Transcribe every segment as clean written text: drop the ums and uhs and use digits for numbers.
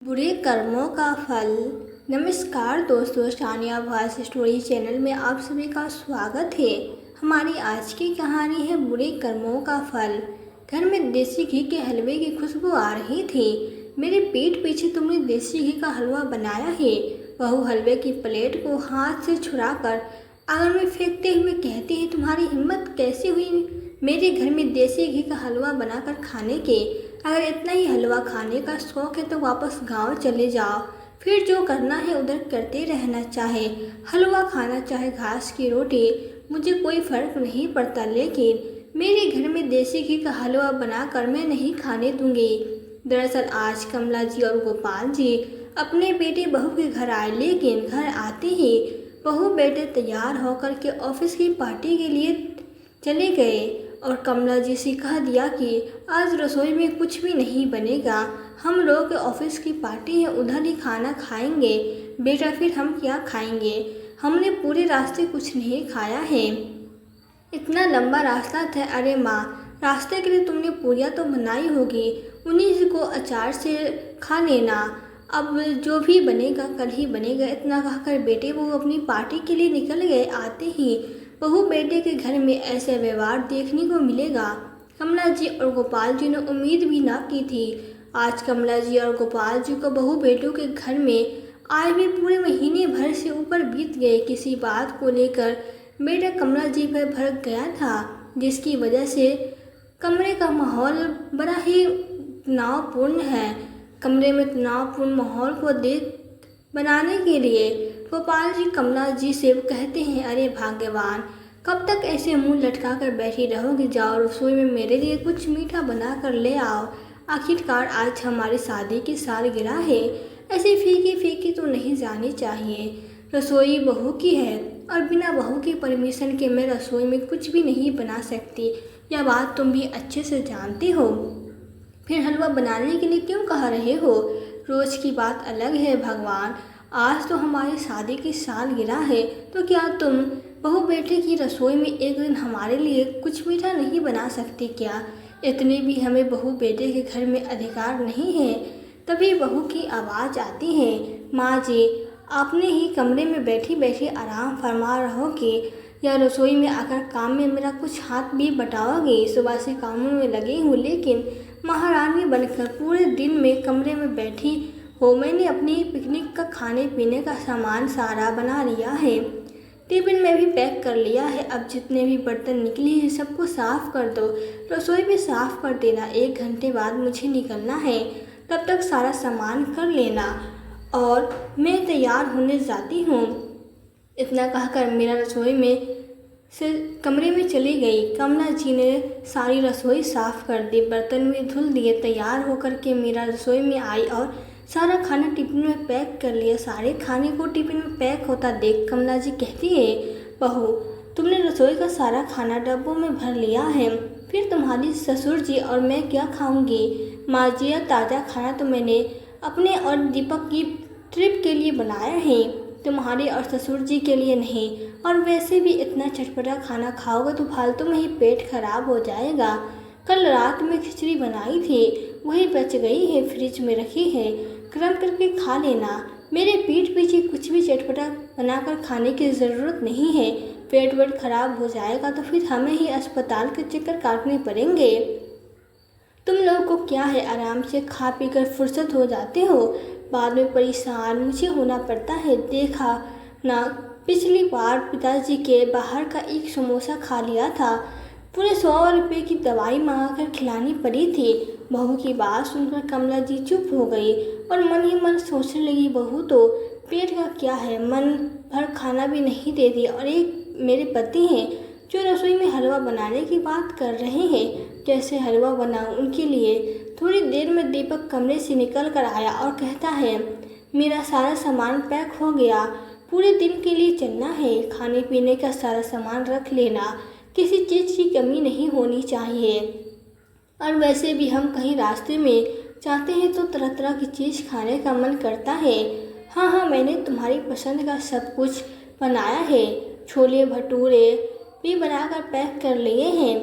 बुरे कर्मों का फल। नमस्कार दोस्तों, सानिया वॉइस स्टोरी चैनल में आप सभी का स्वागत है। हमारी आज की कहानी है बुरे कर्मों का फल। घर में देसी घी के हलवे की खुशबू आ रही थी। मेरे पीठ पीछे तुमने देसी घी का हलवा बनाया है। बहू हलवे की प्लेट को हाथ से छुड़ाकर आंगन में फेंकते हुए कहती है, तुम्हारी हिम्मत कैसे हुई मेरे घर में देसी घी का हलवा बनाकर खाने के? अगर इतना ही हलवा खाने का शौक है तो वापस गांव चले जाओ, फिर जो करना है उधर करते रहना। चाहे हलवा खाना चाहे घास की रोटी, मुझे कोई फर्क नहीं पड़ता, लेकिन मेरे घर में देसी घी का हलवा बनाकर मैं नहीं खाने दूंगी। दरअसल आज कमला जी और गोपाल जी अपने बेटे बहू के घर आए, लेकिन घर आते ही बहू बेटे तैयार होकर के ऑफिस की पार्टी के लिए चले गए और कमला जी से कह दिया कि आज रसोई में कुछ भी नहीं बनेगा, हम लोग ऑफिस की पार्टी है, उधर ही खाना खाएंगे। बेटा फिर हम क्या खाएंगे? हमने पूरे रास्ते कुछ नहीं खाया है, इतना लंबा रास्ता था। अरे माँ, रास्ते के लिए तुमने पूरियाँ तो बनाई होगी, उन्हीं को अचार से खा लेना। अब जो भी बनेगा कल ही बनेगा। इतना कहकर बेटे वो अपनी पार्टी के लिए निकल गए। आते ही बहू बेटे के घर में ऐसे व्यवहार देखने को मिलेगा, कमला जी और गोपाल जी ने उम्मीद भी ना की थी। आज कमला जी और गोपाल जी को बहू बेटों के घर में आए भी पूरे महीने भर से ऊपर बीत गए। किसी बात को लेकर बेटा कमला जी पर भड़क गया था, जिसकी वजह से कमरे का माहौल बड़ा ही तनावपूर्ण है। कमरे में तनावपूर्ण माहौल को बनाने के लिए गोपाल जी कमला जी से कहते हैं, अरे भाग्यवान, कब तक ऐसे मुंह लटका कर बैठी रहोगे? जाओ रसोई में मेरे लिए कुछ मीठा बना कर ले आओ। आखिरकार आज हमारी शादी की सालगिरह है, ऐसे फीकी फीकी तो नहीं जानी चाहिए। रसोई बहू की है और बिना बहू की परमिशन के मैं रसोई में कुछ भी नहीं बना सकती। यह बात तुम भी अच्छे से जानते हो, फिर हलवा बनाने के लिए क्यों कह रहे हो? रोज की बात अलग है भगवान, आज तो हमारी शादी की सालगिरह है, तो क्या तुम बहू बेटे की रसोई में एक दिन हमारे लिए कुछ मीठा नहीं बना सकती क्या? इतने भी हमें बहू बेटे के घर में अधिकार नहीं है? तभी बहू की आवाज़ आती है, माँ जी, आपने ही कमरे में बैठी बैठी आराम फरमा रहोगे या रसोई में आकर काम में मेरा कुछ हाथ भी बटाओगे? सुबह से कामों में लगी हूँ, लेकिन महारानी बनकर पूरे दिन में कमरे में बैठी हो। मैंने अपनी पिकनिक का खाने पीने का सामान सारा बना लिया है, टिफिन में भी पैक कर लिया है। अब जितने भी बर्तन निकले हैं सबको साफ़ कर दो, रसोई भी साफ़ कर देना। 1 घंटे बाद मुझे निकलना है, तब तक सारा सामान कर लेना और मैं तैयार होने जाती हूँ। इतना कहकर मीरा रसोई में से कमरे में चली गई। कमला जी ने सारी रसोई साफ़ कर दी, बर्तन भी धुल दिए। तैयार होकर के मीरा रसोई में आई और सारा खाना टिफिन में पैक कर लिया। सारे खाने को टिफिन में पैक होता देख कमला जी कहती है, बहू, तुमने रसोई का सारा खाना डब्बों में भर लिया है, फिर तुम्हारी ससुर जी और मैं क्या खाऊंगी? माँ जी, यह ताज़ा खाना तो मैंने अपने और दीपक की ट्रिप के लिए बनाया है, तुम्हारे और ससुर जी के लिए नहीं। और वैसे भी इतना चटपटा खाना खाओगे तो फालतू में ही पेट खराब हो जाएगा। कल रात में खिचड़ी बनाई थी, वही बच गई है, फ्रिज में रखी है, गर्म करके खा लेना। मेरे पीठ पीछे कुछ भी चटपटा बनाकर खाने की ज़रूरत नहीं है। पेट वेट खराब हो जाएगा तो फिर हमें ही अस्पताल के चक्कर काटने पड़ेंगे। तुम लोगों को क्या है, आराम से खा पी कर फुर्सत हो जाते हो, बाद में परेशान मुझे होना पड़ता है। देखा ना, पिछली बार पिताजी के बाहर का एक समोसा खा लिया था, पूरे 100 रुपये की दवाई मंगा कर खिलानी पड़ी थी। बहू की बात सुनकर कमला जी चुप हो गई और मन ही मन सोचने लगी, बहू तो पेट का क्या है, मन भर खाना भी नहीं देती, और एक मेरे पति हैं जो रसोई में हलवा बनाने की बात कर रहे हैं। कैसे हलवा बनाऊं उनके लिए? थोड़ी देर में दीपक कमरे से निकल कर आया और कहता है, मेरा सारा सामान पैक हो गया, पूरे दिन के लिए चलना है, खाने पीने का सारा सामान रख लेना, किसी चीज़ की कमी नहीं होनी चाहिए। और वैसे भी हम कहीं रास्ते में जाते हैं तो तरह तरह की चीज़ खाने का मन करता है। हाँ हाँ, मैंने तुम्हारी पसंद का सब कुछ बनाया है, छोले भटूरे भी बनाकर पैक कर लिए हैं,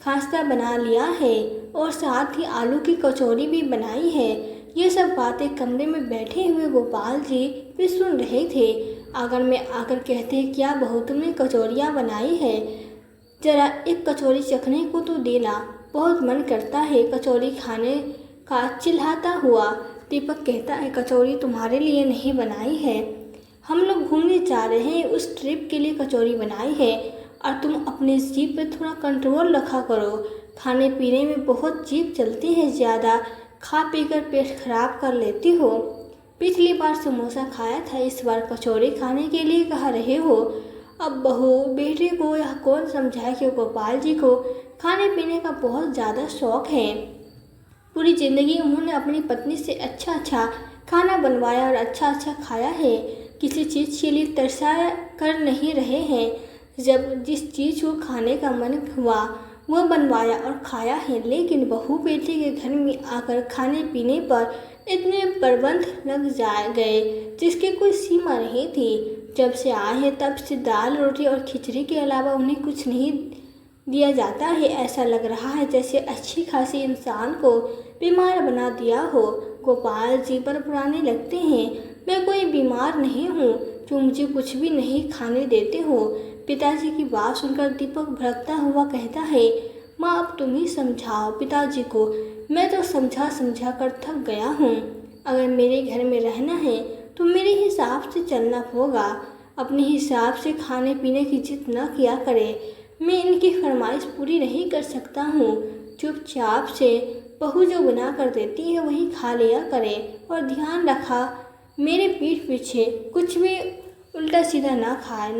खास्ता बना लिया है और साथ ही आलू की कचौरी भी बनाई है। ये सब बातें कमरे में बैठे हुए गोपाल जी भी सुन रहे थे। आंगन में आकर कहते, क्या बहू तुमने कचौरियाँ बनाई है? जरा एक कचौरी चखने को तो देना, बहुत मन करता है कचौरी खाने का। चिल्लाता हुआ दीपक कहता है, कचौरी तुम्हारे लिए नहीं बनाई है, हम लोग घूमने जा रहे हैं, उस ट्रिप के लिए कचौरी बनाई है। और तुम अपने जीभ पे थोड़ा कंट्रोल रखा करो, खाने पीने में बहुत जीभ चलती है, ज़्यादा खा पी कर पेट खराब कर लेती हो। पिछली बार समोसा खाया था, इस बार कचौरी खाने के लिए कह रहे हो। अब बहू बेटे को यह कौन समझाए कि गोपाल जी को खाने पीने का बहुत ज़्यादा शौक है। पूरी ज़िंदगी उन्होंने अपनी पत्नी से अच्छा अच्छा खाना बनवाया और अच्छा अच्छा खाया है, किसी चीज़ के लिए तरसा कर नहीं रहे हैं। जब जिस चीज़ को खाने का मन हुआ वह बनवाया और खाया है। लेकिन बहू बेटे के घर में आकर खाने पीने पर इतने प्रबंध लग गए जिसकी कोई सीमा नहीं थी। जब से आए हैं तब से दाल रोटी और खिचड़ी के अलावा उन्हें कुछ नहीं दिया जाता है। ऐसा लग रहा है जैसे अच्छी खासी इंसान को बीमार बना दिया हो। गोपाल जी पर पुराने लगते हैं, मैं कोई बीमार नहीं हूँ, तुम मुझे कुछ भी नहीं खाने देते हो। पिताजी की बात सुनकर दीपक भड़कता हुआ कहता है, माँ अब तुम ही समझाओ पिताजी को, मैं तो समझा समझा कर थक गया हूँ। अगर मेरे घर में रहना है तो मेरे हिसाब से चलना होगा, अपने हिसाब से खाने पीने की जिद न किया करे। मैं इनकी फरमाइश पूरी नहीं कर सकता हूँ, चुपचाप से बहू जो बना कर देती है वही खा लिया करे। और ध्यान रखा मेरे पीठ पीछे कुछ भी उल्टा सीधा ना खाए,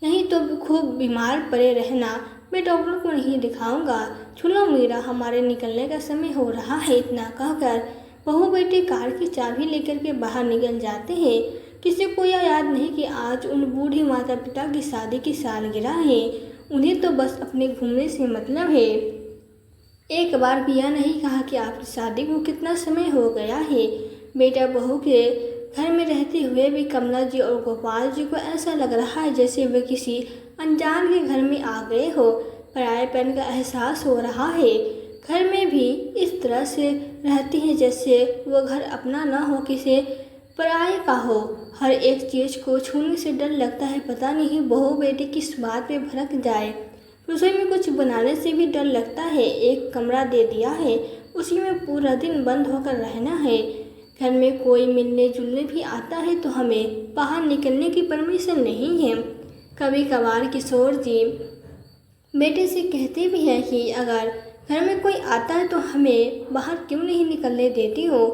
नहीं तो खूब बीमार पड़े रहना। मैं डॉक्टर को नहीं दिखाऊंगा। चलो मीरा, हमारे निकलने का समय हो रहा है। इतना कहकर बहू बेटे कार की चाबी लेकर के बाहर निकल जाते हैं। किसी को यह याद नहीं कि आज उन बूढ़े माता पिता की शादी की सालगिरह है। उन्हें तो बस अपने घूमने से मतलब है। एक बार भी यह नहीं कहा कि आपकी शादी को कितना समय हो गया है। बेटा बहू के घर में रहते हुए भी कमला जी और गोपाल जी को ऐसा लग रहा है जैसे वे किसी अनजान के घर में आ गए हो। परायेपन का एहसास हो रहा है। घर में भी इस तरह से रहती हैं जैसे वो घर अपना न हो, किसी पराये का हो। हर एक चीज़ को छूने से डर लगता है, पता नहीं बहू बेटी किस बात पे भड़क जाए। रसोई में कुछ बनाने से भी डर लगता है। एक कमरा दे दिया है, उसी में पूरा दिन बंद होकर रहना है। घर में कोई मिलने जुलने भी आता है तो हमें बाहर निकलने की परमिशन नहीं है। कभी कभार किशोर जी बेटे से कहते भी हैं कि अगर घर में कोई आता है तो हमें बाहर क्यों नहीं निकलने देती हो।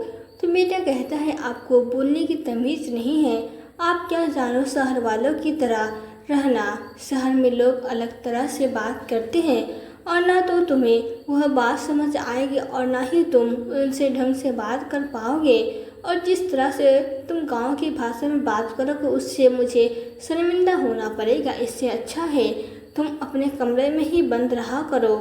तो बेटा कहता है, आपको बोलने की तमीज़ नहीं है, आप क्या जानो शहर वालों की तरह रहना। शहर में लोग अलग तरह से बात करते हैं और ना तो तुम्हें वह बात समझ आएगी और ना ही तुम उनसे ढंग से बात कर पाओगे। और जिस तरह से तुम गांव की भाषा में बात करोगे उससे मुझे शर्मिंदा होना पड़ेगा। इससे अच्छा है तुम अपने कमरे में ही बंद रहा करो।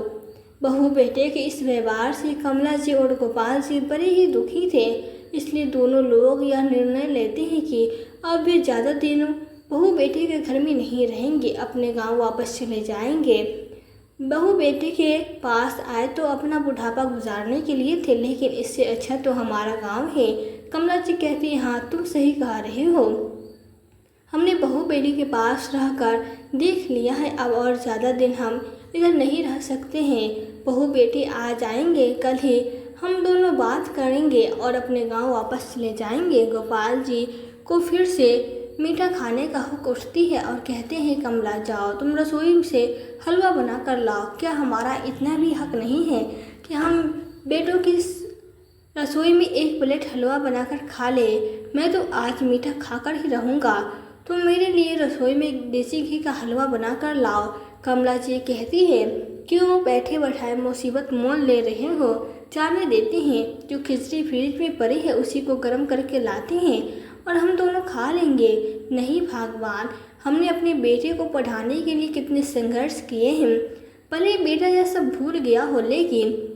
बहू बेटे के इस व्यवहार से कमला जी और गोपाल जी बड़े ही दुखी थे। इसलिए दोनों लोग यह निर्णय लेते हैं कि अब वे ज़्यादा दिनों बहू बेटे के घर में नहीं रहेंगे, अपने गांव वापस चले जाएंगे। बहू बेटे के पास आए तो अपना बुढ़ापा गुजारने के लिए थे, लेकिन इससे अच्छा तो हमारा गांव है। कमला जी कहती है, हाँ तुम सही कह रहे हो, हमने बहू बेटी के पास रहकर देख लिया है, अब और ज़्यादा दिन हम इधर नहीं रह सकते हैं। बहू बेटी आ जाएंगे, कल ही हम दोनों बात करेंगे और अपने गांव वापस चले जाएंगे। गोपाल जी को फिर से मीठा खाने का हुक्म उठती है और कहते हैं, कमला जाओ तुम रसोई से हलवा बना कर लाओ। क्या हमारा इतना भी हक नहीं है कि हम बेटों की रसोई में एक प्लेट हलवा बनाकर खा ले? मैं तो आज मीठा खाकर ही रहूँगा, तुम मेरे लिए रसोई में देसी घी का हलवा बना कर लाओ। कमला जी कहती है, क्यों बैठे बैठाए मुसीबत मोल ले रहे हो, जाने देते हैं, जो खिचड़ी फ्रिज में पड़ी है उसी को गर्म करके लाते हैं और हम दोनों खा लेंगे। नहीं भगवान, हमने अपने बेटे को पढ़ाने के लिए कितने संघर्ष किए हैं। भले बेटा यह सब भूल गया हो, लेकिन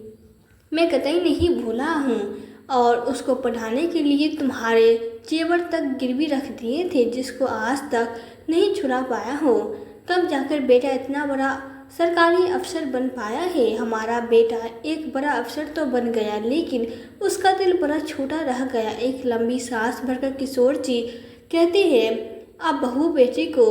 मैं कतई नहीं भूला हूँ और उसको पढ़ाने के लिए तुम्हारे जेवर तक गिरवी रख दिए थे, जिसको आज तक नहीं छुड़ा पाया हो। तब जाकर बेटा इतना बड़ा सरकारी अफसर बन पाया है। हमारा बेटा एक बड़ा अफसर तो बन गया, लेकिन उसका दिल बड़ा छोटा रह गया। एक लंबी सांस भरकर किशोर जी कहते हैं, अब बहू बेटी को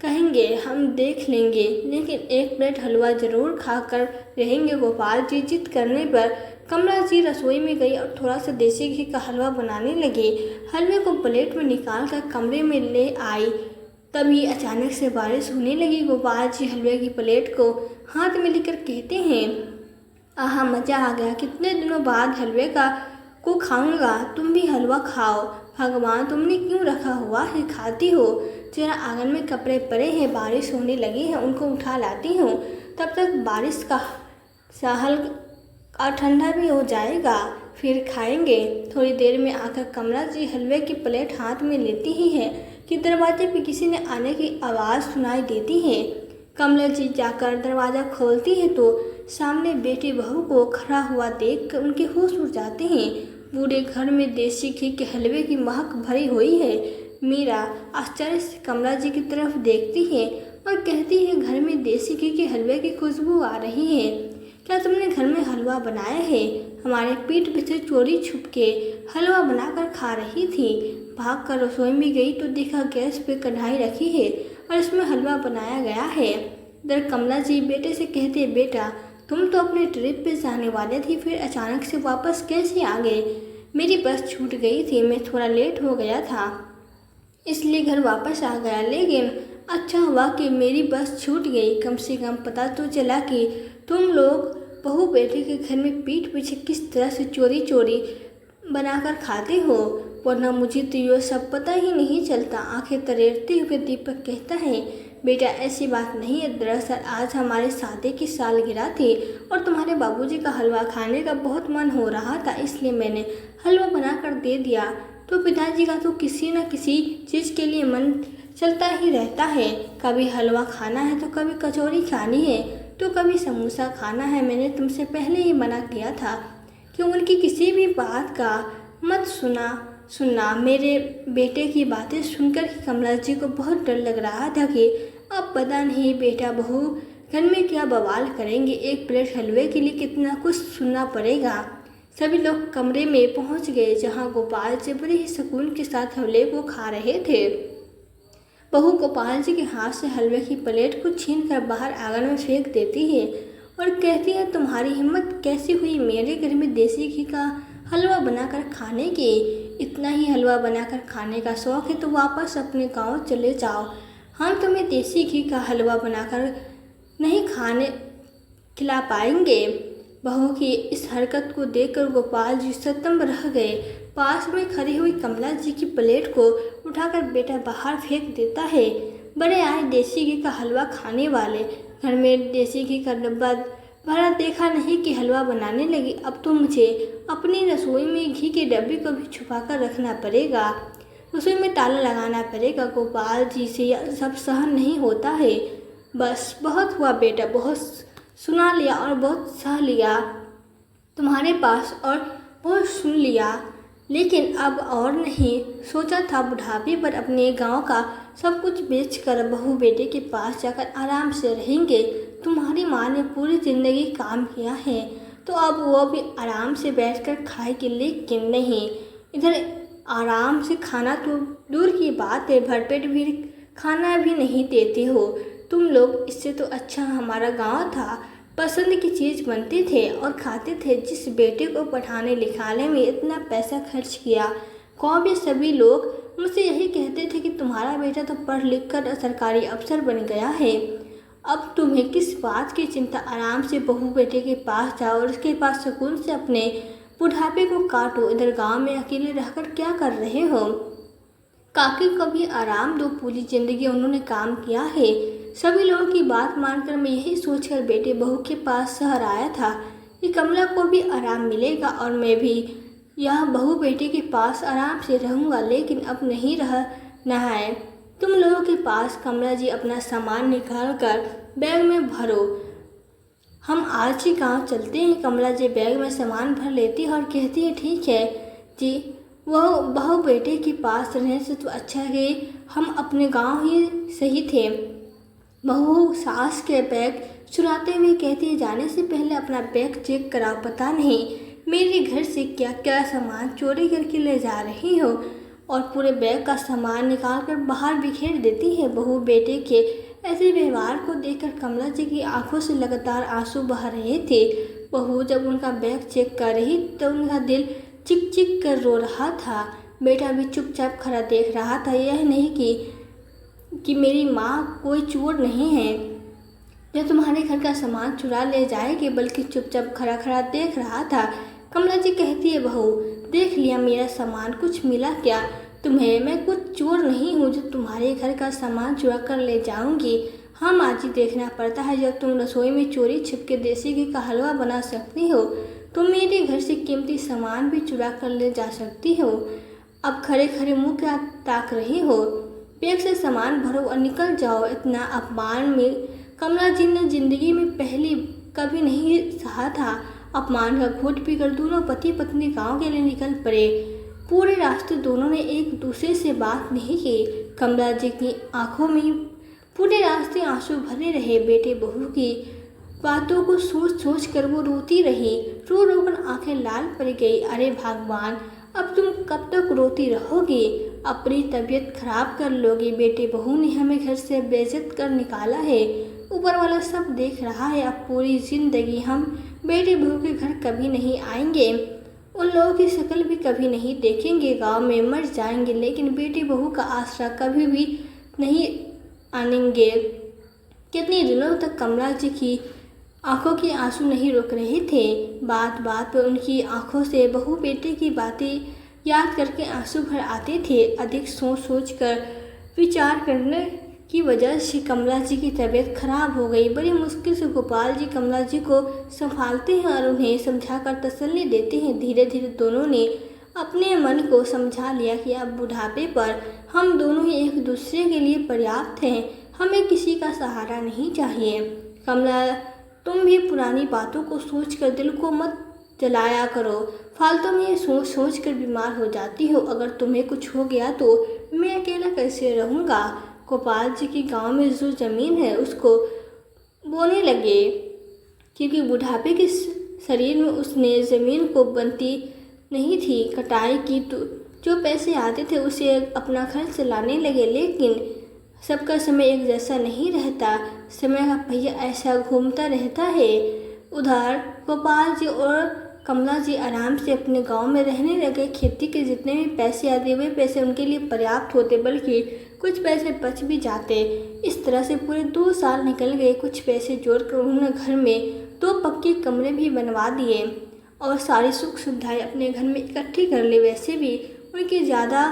कहेंगे हम देख लेंगे, लेकिन एक प्लेट हलवा जरूर खाकर रहेंगे। गोपाल जी जिद करने पर कमला जी रसोई में गई और थोड़ा सा देसी घी का हलवा बनाने लगी। हलवे को प्लेट में निकाल कर कमरे में ले आई। तभी अचानक से बारिश होने लगी। गोपाल जी हलवे की प्लेट को हाथ में लेकर कहते हैं, आहा मज़ा आ गया, कितने दिनों बाद हलवे को खाऊंगा। तुम भी हलवा खाओ। भगवान तुमने क्यों रखा हुआ है, खाती हो। जरा आंगन में कपड़े पड़े हैं, बारिश होने लगी है, उनको उठा लाती हूँ। तब तक बारिश का साहल और ठंडा भी हो जाएगा, फिर खाएंगे। थोड़ी देर में आकर कमला जी हलवे की प्लेट हाथ में लेती ही है कि दरवाजे पे किसी ने आने की आवाज़ सुनाई देती है। कमला जी जाकर दरवाज़ा खोलती है तो सामने बेटी बहू को खड़ा हुआ देखकर उनके होश उड़ जाते हैं। पूरे घर में देसी घी के हलवे की महक भरी हुई है। मीरा आश्चर्य से कमला जी की तरफ देखती है और कहती है, घर में देसी घी के हलवे की खुशबू आ रही है। क्या तुमने घर में हलवा बनाया है? हमारे पीठ पीछे चोरी छुप के हलवा बनाकर खा रही थी। भाग कर रसोई में गई तो देखा गैस पे कढ़ाई रखी है और इसमें हलवा बनाया गया है। इधर कमला जी बेटे से कहते, बेटा तुम तो अपने ट्रिप पे जाने वाले थे, फिर अचानक से वापस कैसे आ गए? मेरी बस छूट गई थी, मैं थोड़ा लेट हो गया था, इसलिए घर वापस आ गया। लेकिन अच्छा हुआ कि मेरी बस छूट गई, कम से कम पता तो चला कि तुम लोग बहू बेटे के घर में पीठ पीछे किस तरह से चोरी चोरी बनाकर खाते हो, वरना मुझे तो ये सब पता ही नहीं चलता। आंखें तरेरते हुए दीपक कहता है, बेटा ऐसी बात नहीं है, दरअसल आज हमारे शादी की सालगिरह थी और तुम्हारे बाबूजी का हलवा खाने का बहुत मन हो रहा था, इसलिए मैंने हलवा बनाकर दे दिया। तो पिताजी का तो किसी न किसी चीज़ के लिए मन चलता ही रहता है, कभी हलवा खाना है तो कभी कचौरी खानी है तो कभी समोसा खाना है। मैंने तुमसे पहले ही मना किया था कि उनकी किसी भी बात का मत सुनना। मेरे बेटे की बातें सुनकर ही कमला जी को बहुत डर लग रहा था कि अब पता नहीं बेटा बहू घर में क्या बवाल करेंगे। एक प्लेट हलवे के लिए कितना कुछ सुनना पड़ेगा। सभी लोग कमरे में पहुंच गए, जहां गोपाल जी बड़े ही सुकून के साथ हलवे को खा रहे थे। बहू गोपाल जी के हाथ से हलवे की प्लेट को छीनकर बाहर आंगन में फेंक देती है और कहती है, तुम्हारी हिम्मत कैसी हुई मेरे घर में देसी घी का हलवा बनाकर खाने की? इतना ही हलवा बनाकर खाने का शौक है तो वापस अपने गांव चले जाओ, हम तुम्हें देसी घी का हलवा बनाकर नहीं खिला पाएंगे। बहू की इस हरकत को देखकर गोपाल जी सतम्ब रह गए। पास में खड़ी हुई कमला जी की प्लेट को उठाकर बेटा बाहर फेंक देता है। बड़े आए देसी घी का हलवा खाने वाले, घर में देसी घी का डब्बा भरा देखा नहीं कि हलवा बनाने लगी। अब तो मुझे अपनी रसोई में घी के डब्बे को भी छुपा कर रखना पड़ेगा, रसोई में ताला लगाना पड़ेगा। गोपाल जी से यह सब सहन नहीं होता है। बस बहुत हुआ बेटा, बहुत सुना लिया और बहुत सह लिया तुम्हारे पास और बहुत सुन लिया, लेकिन अब और नहीं। सोचा था बुढ़ापे पर अपने गांव का सब कुछ बेचकर बहू बेटे के पास जाकर आराम से रहेंगे। तुम्हारी माँ ने पूरी जिंदगी काम किया है तो अब वो भी आराम से बैठकर खाएगी, लेकिन नहीं, इधर आराम से खाना तो दूर की बात है, भरपेट भी खाना भी नहीं देते हो तुम लोग। इससे तो अच्छा हमारा गांव था, पसंद की चीज़ बनते थे और खाते थे। जिस बेटे को पढ़ाने लिखाने में इतना पैसा खर्च किया, गाँव में सभी लोग मुझसे यही कहते थे कि तुम्हारा बेटा तो पढ़ लिख कर सरकारी अफसर बन गया है। अब तुम्हें किस बात की चिंता? आराम से बहू बेटे के पास जाओ और उसके पास सुकून से अपने बुढ़ापे को काटो। इधर गांव में अकेले रहकर क्या कर रहे हो? काकी को भी आराम दो, पूरी जिंदगी उन्होंने काम किया है। सभी लोगों की बात मानकर मैं यही सोचकर बेटे बहू के पास शहर आया था कि कमला को भी आराम मिलेगा और मैं भी यह बहू बेटे के पास आराम से रहूँगा, लेकिन अब नहीं रहना है तुम लोगों के पास। कमला जी अपना सामान निकाल कर बैग में भरो, हम आज ही गाँव चलते हैं। कमला जी बैग में सामान भर लेती है और कहती है, ठीक है जी, वह बहू बेटे के पास रहने से तो अच्छा है हम अपने गांव ही सही थे। बहू सास के बैग चुराते हुए कहती है, जाने से पहले अपना बैग चेक कराओ, पता नहीं मेरे घर से क्या क्या सामान चोरी करके ले जा रही हो। और पूरे बैग का सामान निकाल कर बाहर बिखेर देती है। बहू बेटे के ऐसे व्यवहार को देखकर कमला जी की आंखों से लगातार आंसू बह रहे थे। बहू जब उनका बैग चेक कर रही तो उनका दिल चिक चिक कर रो रहा था। बेटा भी चुपचाप खड़ा देख रहा था। यह नहीं कि मेरी माँ कोई चोर नहीं है जो तुम्हारे घर का सामान चुरा ले जाएगी, बल्कि चुपचाप खड़ा खड़ा देख रहा था। कमला जी कहती है, बहू देख लिया मेरा सामान, कुछ मिला क्या तुम्हें? मैं कुछ चोर नहीं हूँ जो तुम्हारे घर का सामान चुरा कर ले जाऊंगी। हाँ माँ जी, देखना पड़ता है जब तुम रसोई में चोरी छिपके देसी घी का हलवा बना सकती हो, तुम मेरे घर से कीमती सामान भी चुरा कर ले जा सकती हो। अब खड़े खड़े मुँह क्या ताक रही हो? बैग से सामान भरो और निकल जाओ। इतना अपमान में कमला जी ने जिंदगी में पहले कभी नहीं सहा था। अपमान का घूंट पीकर दोनों पति पत्नी गांव के लिए निकल पड़े। पूरे रास्ते दोनों ने एक दूसरे से बात नहीं की। कमला जी की आंखों में पूरे रास्ते आंसू भरे रहे। बेटे बहू की बातों को सोच सोच कर वो रोती रही। रो रो कर आंखें लाल पड़ गई। अरे भगवान, अब तुम कब तक रोती रहोगी? अपनी तबीयत खराब कर लोगी। बेटे बहू ने हमें घर से बेइज्जत कर निकाला है, ऊपर वाला सब देख रहा है। अब पूरी जिंदगी हम बेटे बहू के घर कभी नहीं आएंगे, उन लोगों की शक्ल भी कभी नहीं देखेंगे, गांव में मर जाएंगे, लेकिन बेटे बहू का आसरा कभी भी नहीं आनेंगे। कितने दिनों तक कमला जी की आंखों के आंसू नहीं रुक रहे थे। बात बात पर उनकी आंखों से बहू बेटे की बातें याद करके आंसू भर आते थे। अधिक सोच सोच कर विचार करने की वजह से कमला जी की तबीयत खराब हो गई। बड़ी मुश्किल से गोपाल जी कमला जी को संभालते हैं और उन्हें समझाकर तसल्ली देते हैं। धीरे धीरे दोनों ने अपने मन को समझा लिया कि अब बुढ़ापे पर हम दोनों ही एक दूसरे के लिए पर्याप्त हैं, हमें किसी का सहारा नहीं चाहिए। कमला, तुम भी पुरानी बातों को सोचकर दिल को मत जलाया करो। फालतू में सोच सोच कर बीमार हो जाती हो। अगर तुम्हें कुछ हो गया तो मैं अकेला कैसे रहूँगा? गोपाल जी की गांव में जो ज़मीन है उसको बोने लगे, क्योंकि बुढ़ापे के शरीर में उसने ज़मीन को बनती नहीं थी। कटाई की तो जो पैसे आते थे उसे अपना खर्च चलाने लगे। लेकिन सबका समय एक जैसा नहीं रहता, समय का पहिया ऐसा घूमता रहता है। उधर गोपाल जी और कमला जी आराम से अपने गांव में रहने लगे। खेती के जितने भी पैसे आते वे पैसे उनके लिए पर्याप्त होते, बल्कि कुछ पैसे बच भी जाते। इस तरह से पूरे 2 साल निकल गए। कुछ पैसे जोड़कर उन्होंने घर में 2 पक्के कमरे भी बनवा दिए और सारी सुख सुविधाएं अपने घर में इकट्ठी कर ली। वैसे भी उनकी ज़्यादा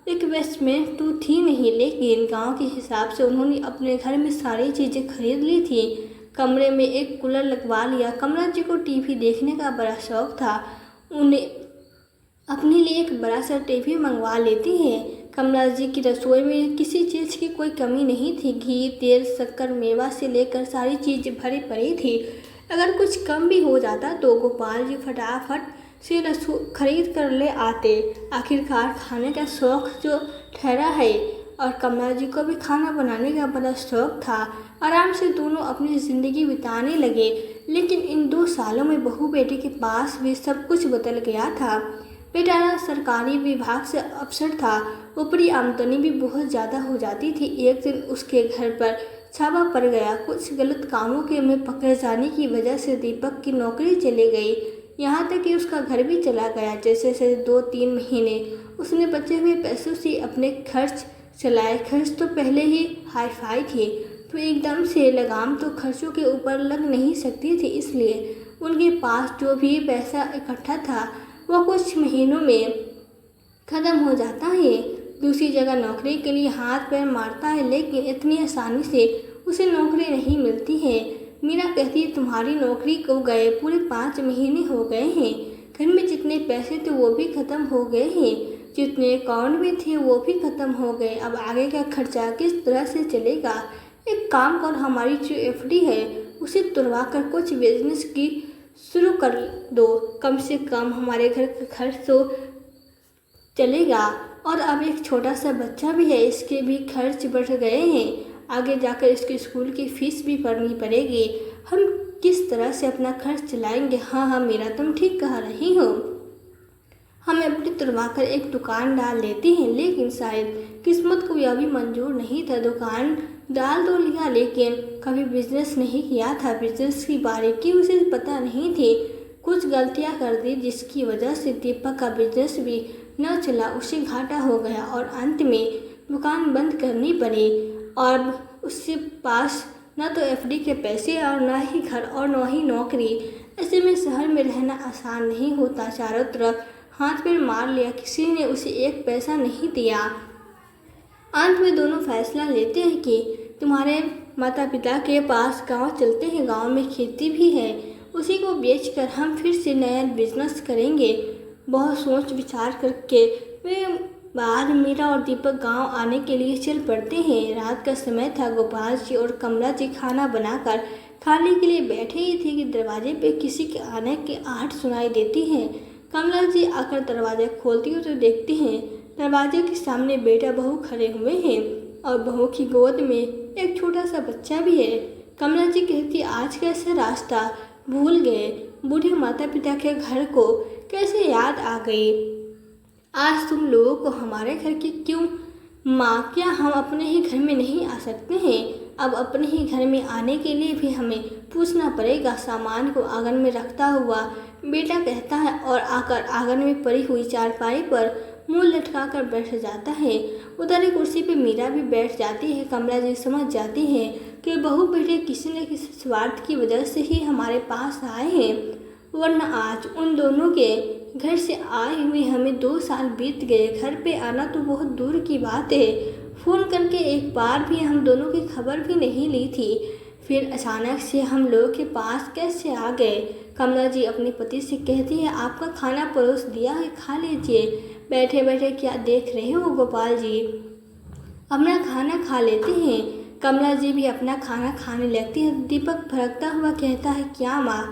इन्वेस्टमेंट तो थी नहीं, लेकिन गांव के हिसाब से उन्होंने अपने घर में सारी चीज़ें खरीद ली थी। कमरे में एक कूलर लगवा लिया। कमला जी को टीवी देखने का बड़ा शौक था। उन्हें अपने लिए एक बड़ा सा टीवी मंगवा लेती हैं। कमला जी की रसोई में किसी चीज़ की कोई कमी नहीं थी। घी, तेल, शक्कर, मेवा से लेकर सारी चीज़ भरी पड़ी थी। अगर कुछ कम भी हो जाता तो गोपाल जी फटाफट से खरीद कर ले आते। आखिरकार खाने का शौक जो ठहरा है, और कमला जी को भी खाना बनाने का बड़ा शौक था। आराम से दोनों अपनी ज़िंदगी बिताने लगे। लेकिन इन 2 सालों में बहू बेटे के पास भी सब कुछ बदल गया था। बेटा सरकारी विभाग से अफसर था, ऊपरी आमदनी भी बहुत ज़्यादा हो जाती थी। एक दिन उसके घर पर छापा पड़ गया। कुछ गलत कामों के में पकड़े जाने की वजह से दीपक की नौकरी चली गई, यहाँ तक कि उसका घर भी चला गया। जैसे से 2-3 महीने उसने बचे हुए पैसों से अपने खर्च चलाए। खर्च तो पहले ही हाई फाई थे, तो एकदम से लगाम तो खर्चों के ऊपर लग नहीं सकती थी। इसलिए उनके पास जो भी पैसा इकट्ठा था वह कुछ महीनों में ख़त्म हो जाता है। दूसरी जगह नौकरी के लिए हाथ पैर मारता है, लेकिन इतनी आसानी से उसे नौकरी नहीं मिलती है। मीरा कहती है, तुम्हारी नौकरी को गए पूरे 5 महीने हो गए हैं। घर में जितने पैसे थे वो भी ख़त्म हो गए हैं, जितने अकाउंट में थे वो भी ख़त्म हो गए। अब आगे का खर्चा किस तरह से चलेगा? एक काम कर, हमारी जो एफडी है उसे तुड़वा कर कुछ बिजनेस की शुरू कर दो, कम से कम हमारे घर का खर्च तो चलेगा। और अब एक छोटा सा बच्चा भी है, इसके भी खर्च बढ़ गए हैं। आगे जाकर इसके स्कूल की फीस भी भरनी पड़ेगी। हम किस तरह से अपना खर्च चलाएंगे। हाँ हाँ मीरा, तुम ठीक कह रही हो। हम एफडी तुड़वाकर एक दुकान डाल लेते हैं, लेकिन शायद किस्मत को यह भी मंजूर नहीं था। दुकान डाल तो लिया, लेकिन कभी बिजनेस नहीं किया था। बिजनेस की बारीकी उसे पता नहीं थी। कुछ गलतियां कर दी, जिसकी वजह से दीपक का बिजनेस भी न चला। उसे घाटा हो गया और अंत में दुकान बंद करनी पड़ी। और उसके पास न तो एफडी के पैसे और न ही घर और न ही नौकरी। ऐसे में शहर में रहना आसान नहीं होता। चारों तरफ हाथ पैर मार लिया, किसी ने उसे एक पैसा नहीं दिया। अंत में दोनों फैसला लेते हैं कि तुम्हारे माता पिता के पास गांव चलते हैं, गांव में खेती भी है, उसी को बेचकर हम फिर से नया बिजनेस करेंगे। बहुत सोच विचार करके वे बाद मीरा और दीपक गांव आने के लिए चल पड़ते हैं। रात का समय था। गोपाल जी और कमला जी खाना बनाकर खाने के लिए बैठे ही थे कि दरवाजे पे किसी के आने की आहट सुनाई देती है। कमला जी आकर दरवाजा खोलती हो तो देखती हैं दरवाजे के सामने बेटा बहू खड़े हुए हैं और बहू की गोद में एक छोटा सा बच्चा भी है। कमला जी कहती, आज कैसे रास्ता भूल गए, बूढ़े माता पिता के घर को कैसे याद आ गई। आज तुम लोगों को हमारे घर की क्यों माँ, क्या हम अपने ही घर में नहीं आ सकते हैं। अब अपने ही घर में आने के लिए भी हमें पूछना पड़ेगा। सामान को आंगन में रखता हुआ बेटा कहता है और आकर आंगन में पड़ी हुई चारपाई पर मुंह लटका कर बैठ जाता है। उधर एक कुर्सी पे मीरा भी बैठ जाती है। कमला जी समझ जाती है कि बहू बेटे किसी न किसी स्वार्थ की वजह से ही हमारे पास आए हैं, वरना आज उन दोनों के घर से आए हुए हमें 2 साल बीत गए। घर पे आना तो बहुत दूर की बात है, फ़ोन करके एक बार भी हम दोनों की खबर भी नहीं ली थी। फिर अचानक से हम लोगों के पास कैसे आ गए। कमला जी अपने पति से कहती है, आपका खाना परोस दिया है, खा लीजिए। बैठे बैठे क्या देख रहे हो गोपाल जी, अपना खाना खा लेते हैं। कमला जी भी अपना खाना खाने लगती है। दीपक भड़कता हुआ कहता है, क्या माँ,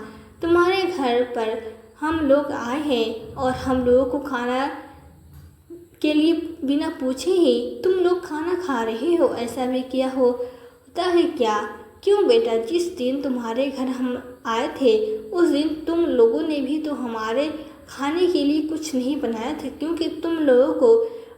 तुम्हारे घर पर हम लोग आए हैं और हम लोगों को खाना के लिए बिना पूछे ही तुम लोग खाना खा रहे हो, ऐसा भी किया होता है क्या। क्यों बेटा, जिस दिन तुम्हारे घर हम आए थे उस दिन तुम लोगों ने भी तो हमारे खाने के लिए कुछ नहीं बनाया था, क्योंकि तुम लोगों को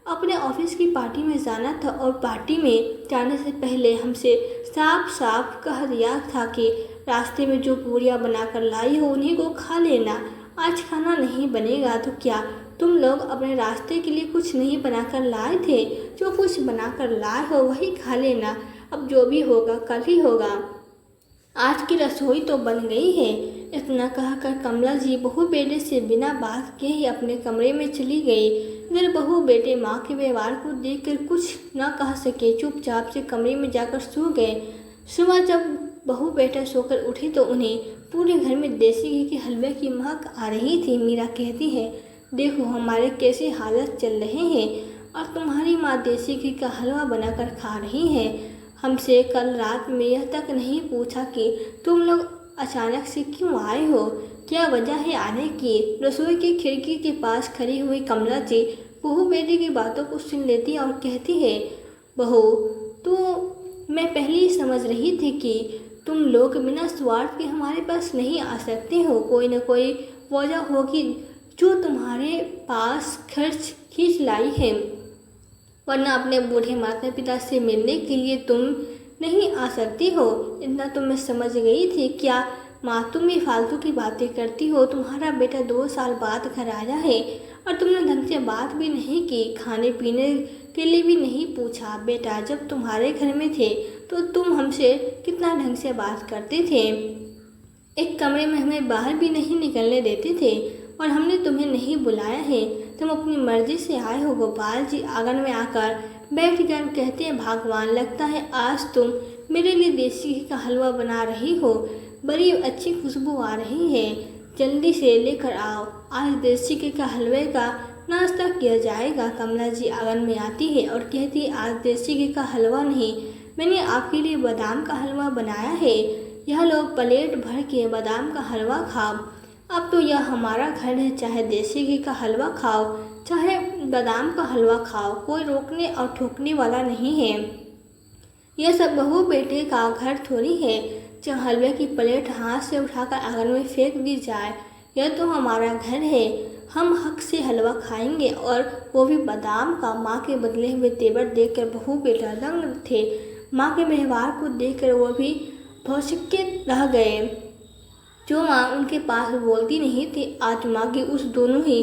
अपने ऑफिस की पार्टी में जाना था और पार्टी में जाने से पहले हमसे साफ साफ कह दिया था कि रास्ते में जो पूरियाँ बनाकर लाई हो उन्हीं को खा लेना। आज खाना नहीं बनेगा तो क्या तुम लोग अपने रास्ते के लिए कुछ नहीं बनाकर लाए थे। जो कुछ बनाकर लाए हो वही खा लेना, अब जो भी होगा कल ही होगा। आज की रसोई तो बन गई है। इतना कहकर कमला जी बहू बेटे से बिना बात के ही अपने कमरे में चली गई। इधर बहू बेटे माँ के व्यवहार को देखकर कुछ न कह सके, चुपचाप से कमरे में जाकर सो गए। सुबह जब बहू बेटा सोकर उठी तो उन्हें पूरे घर में देसी घी के हलवे की महक आ रही थी। मीरा कहती है, देखो हमारे कैसे हालत चल रहे हैं और तुम्हारी माँ देसी घी का हलवा बनाकर खा रही है। हमसे कल रात में यह तक नहीं पूछा कि तुम लोग अचानक से क्यों आए हो, क्या वजह है आने की। रसोई की खिड़की के पास खड़ी हुई कमला जी बहू बेटी की बातों को सुन लेती और कहती है, बहू तो मैं पहले ही समझ रही थी कि तुम लोग बिना स्वार्थ के हमारे पास नहीं आ सकते हो। कोई न कोई वजह होगी जो तुम्हारे पास खर्च खींच लाई है, वरना अपने बूढ़े माता पिता से मिलने के लिए तुम नहीं आ सकती हो। इतना तो मैं समझ गई थी। क्या माँ, तुम ये फालतू की बातें करती हो। तुम्हारा बेटा 2 साल बाद घर आया है और तुमने ढंग से बात भी नहीं की, खाने पीने के लिए भी नहीं पूछा। बेटा जब तुम्हारे घर में थे तो तुम हमसे कितना ढंग से बात करते थे, एक कमरे में हमें बाहर भी नहीं निकलने देते थे और हमने तुम्हें नहीं बुलाया है, तुम अपनी मर्जी से आए हो। गोपाल जी आंगन में आकर बैठ कर कहते हैं, भगवान, लगता है आज तुम मेरे लिए देसी घी का हलवा बना रही हो, बड़ी अच्छी खुशबू आ रही है, जल्दी से लेकर आओ, आज देसी घी का हलवे का नाश्ता किया जाएगा। कमला जी आंगन में आती है और कहती है, आज देसी घी का हलवा नहीं, मैंने आपके लिए बादाम का हलवा बनाया है, यह लो प्लेट भर के बादाम का हलवा खाओ। अब तो यह हमारा घर है, चाहे देसी घी का हलवा खाओ चाहे बादाम का हलवा खाओ, कोई रोकने और ठोकने वाला नहीं है। यह सब बहू बेटे का घर थोड़ी है। जब हलवे की प्लेट हाथ से उठाकर आंगन में फेंक दी जाए। यह तो हमारा घर है, हम हक से हलवा खाएंगे, और वो भी बादाम का। माँ के बदले हुए तेवर देखकर बहू बेटा दंग थे। माँ के व्यवहार को देखकर वो भी भौचक्के रह गए। जो माँ उनके पास बोलती नहीं थी, आज माँ की उस दोनों ही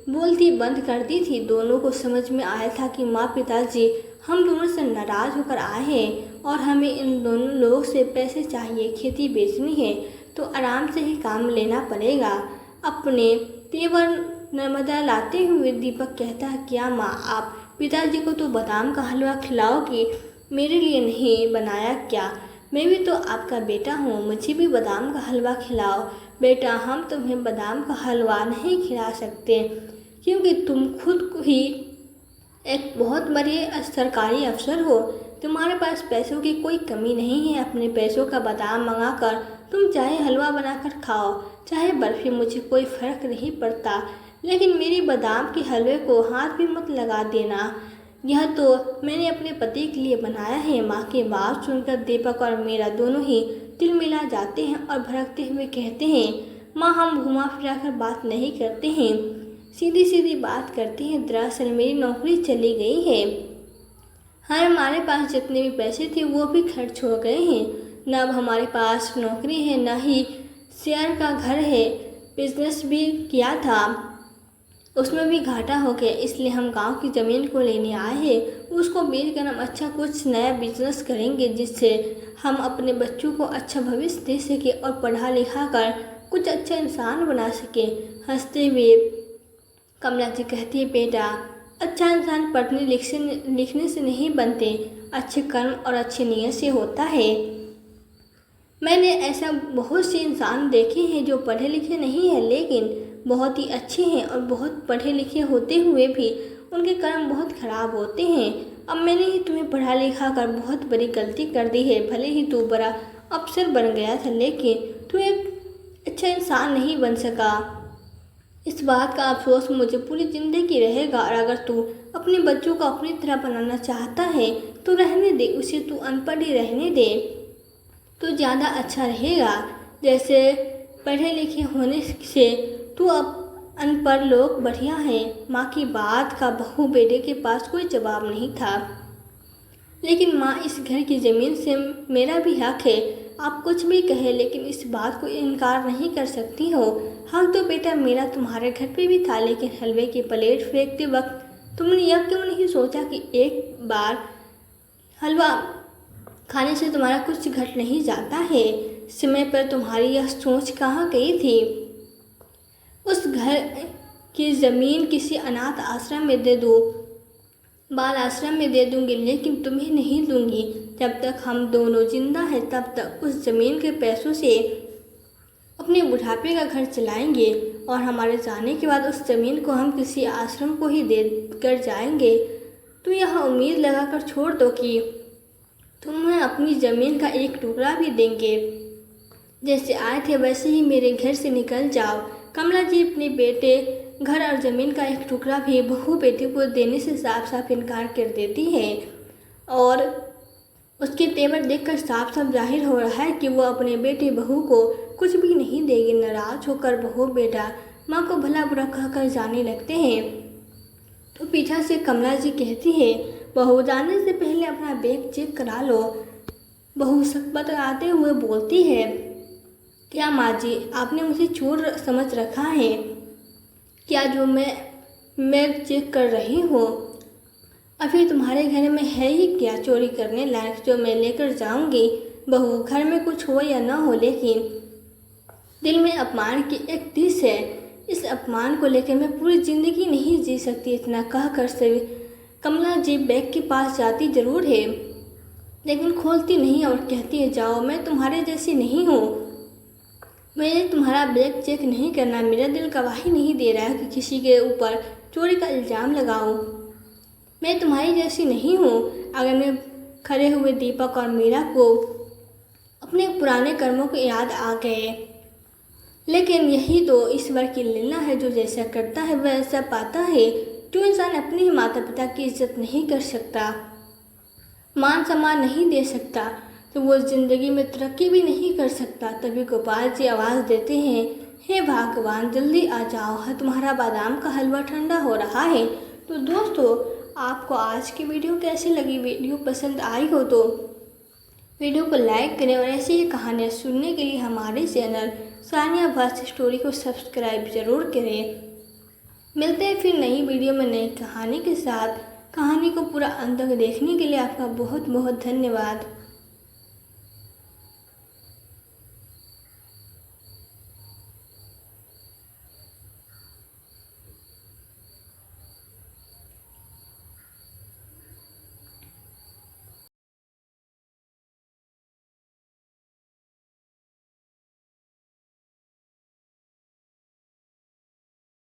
बोलती बंद कर दी थी। दोनों को समझ में आया था कि माँ पिताजी हम दोनों से नाराज होकर आए हैं और हमें इन दोनों लोगों से पैसे चाहिए। खेती बेचनी है तो आराम से ही काम लेना पड़ेगा। अपने तेवर नर्मदा लाते हुए दीपक कहता है, क्या माँ आप पिताजी को तो बादाम का हलवा खिलाओगी, मेरे लिए नहीं बनाया क्या? मैं भी तो आपका बेटा हूँ, मुझे भी बादाम का हलवा खिलाओ। बेटा हम तुम्हें बादाम का हलवा नहीं खिला सकते क्योंकि तुम खुद ही एक बहुत बड़े सरकारी अफसर हो। तुम्हारे पास पैसों की कोई कमी नहीं है। अपने पैसों का बादाम मंगाकर तुम चाहे हलवा बनाकर खाओ, चाहे बर्फी, मुझे कोई फर्क नहीं पड़ता, लेकिन मेरी बादाम के हलवे को हाथ भी मत लगा देना। यह तो मैंने अपने पति के लिए बनाया है। माँ की बात सुनकर दीपक और मीरा दोनों ही दिल मिला जाते हैं और भड़कते हुए कहते हैं, माँ हम घुमा फिरा कर बात नहीं करते हैं, सीधी सीधी बात करते हैं। दरअसल मेरी नौकरी चली गई है। हमारे पास जितने भी पैसे थे वो भी खर्च हो गए हैं। न अब हमारे पास नौकरी है, न ही शेयर का घर है। बिजनेस भी किया था, उसमें भी घाटा हो गया, इसलिए हम गांव की ज़मीन को लेने आए हैं। उसको बेचकर हम अच्छा कुछ नया बिजनेस करेंगे जिससे हम अपने बच्चों को अच्छा भविष्य दे सके और पढ़ा लिखा कर कुछ अच्छा इंसान बना सके। हंसते हुए कमला जी कहती है, बेटा अच्छा इंसान पढ़ने लिखने से नहीं बनते, अच्छे कर्म और अच्छी नीयत से होता है। मैंने ऐसा बहुत से इंसान देखे हैं जो पढ़े लिखे नहीं हैं लेकिन बहुत ही अच्छे हैं, और बहुत पढ़े लिखे होते हुए भी उनके कर्म बहुत खराब होते हैं। अब मैंने ही तुम्हें पढ़ा लिखा कर बहुत बड़ी गलती कर दी है। भले ही तू बड़ा अफसर बन गया था लेकिन तू एक अच्छा इंसान नहीं बन सका। इस बात का अफसोस मुझे पूरी ज़िंदगी रहेगा, और अगर तू अपने बच्चों को अपनी तरह बनाना चाहता है तो रहने दे, उसे तू अनपढ़ ही रहने दे तो ज़्यादा अच्छा रहेगा। जैसे पढ़े लिखे होने से तू अब अनपढ़ लोग बढ़िया है। माँ की बात का बहू बेटे के पास कोई जवाब नहीं था। लेकिन माँ इस घर की ज़मीन से मेरा भी हक है। आप कुछ भी कहे लेकिन इस बात को इनकार नहीं कर सकती हो। हक तो बेटा मेरा तुम्हारे घर पे भी था, लेकिन हलवे की प्लेट फेंकते वक्त तुमने यह क्यों नहीं सोचा कि एक बार हलवा खाने से तुम्हारा कुछ घट नहीं जाता है। समय पर तुम्हारी यह सोच कहाँ गई थी? उस घर की ज़मीन किसी अनाथ आश्रम में दे दो, बाल आश्रम में दे दूंगी, लेकिन तुम्हें नहीं दूंगी। जब तक हम दोनों जिंदा हैं तब तक उस ज़मीन के पैसों से अपने बुढ़ापे का घर चलाएंगे, और हमारे जाने के बाद उस ज़मीन को हम किसी आश्रम को ही दे कर जाएंगे। तो यह उम्मीद लगाकर छोड़ दो कि तुम्हें अपनी ज़मीन का एक टुकड़ा भी देंगे। जैसे आए थे वैसे ही मेरे घर से निकल जाओ। कमला जी अपने बेटे घर और ज़मीन का एक टुकड़ा भी बहू बेटे को देने से साफ साफ इनकार कर देती है, और उसके तेवर देखकर साफ साफ जाहिर हो रहा है कि वो अपने बेटे बहू को कुछ भी नहीं देगी। नाराज होकर बहू बेटा माँ को भला बुरा कहकर जाने लगते हैं। तो पीछा से कमला जी कहती है, बहू जाने से पहले अपना बैग चेक करा लो। बहू सकपत आते हुए बोलती है, क्या माँ जी आपने मुझे चोर समझ रखा है क्या? जो मैं चेक कर रही हूँ अभी तुम्हारे घर में है ही क्या चोरी करने लायक जो मैं लेकर जाऊँगी? बहू घर में कुछ हो या ना हो, लेकिन दिल में अपमान की एक टिस है। इस अपमान को लेकर मैं पूरी ज़िंदगी नहीं जी सकती। इतना कहकर से कमला जी बैग के पास जाती जरूर है लेकिन खोलती नहीं और कहती है, जाओ, मैं तुम्हारे जैसी नहीं हूँ। मैंने तुम्हारा बैग चेक नहीं करना। मेरा दिल गवाही नहीं दे रहा है कि किसी के ऊपर चोरी का इल्ज़ाम लगाऊं। मैं तुम्हारी जैसी नहीं हूँ। अगर मैं खड़े हुए दीपक और मीरा को अपने पुराने कर्मों को याद आ गए, लेकिन यही तो ईश्वर की लीला है, जो जैसा करता है वैसा पाता है। जो इंसान अपने ही माता पिता की इज्जत नहीं कर सकता, मान सम्मान नहीं दे सकता, तो वो ज़िंदगी में तरक्की भी नहीं कर सकता। तभी गोपाल जी आवाज़ देते हैं, हे भगवान जल्दी आ जाओ, तुम्हारा बादाम का हलवा ठंडा हो रहा है। तो दोस्तों, आपको आज की वीडियो कैसी लगी? वीडियो पसंद आई हो तो वीडियो को लाइक करें और ऐसी ही कहानियाँ सुनने के लिए हमारे चैनल सानिया भास स्टोरी को सब्सक्राइब जरूर करें। मिलते हैं फिर नई वीडियो में नई कहानी के साथ। कहानी को पूरा अंत तक देखने के लिए आपका बहुत बहुत धन्यवाद।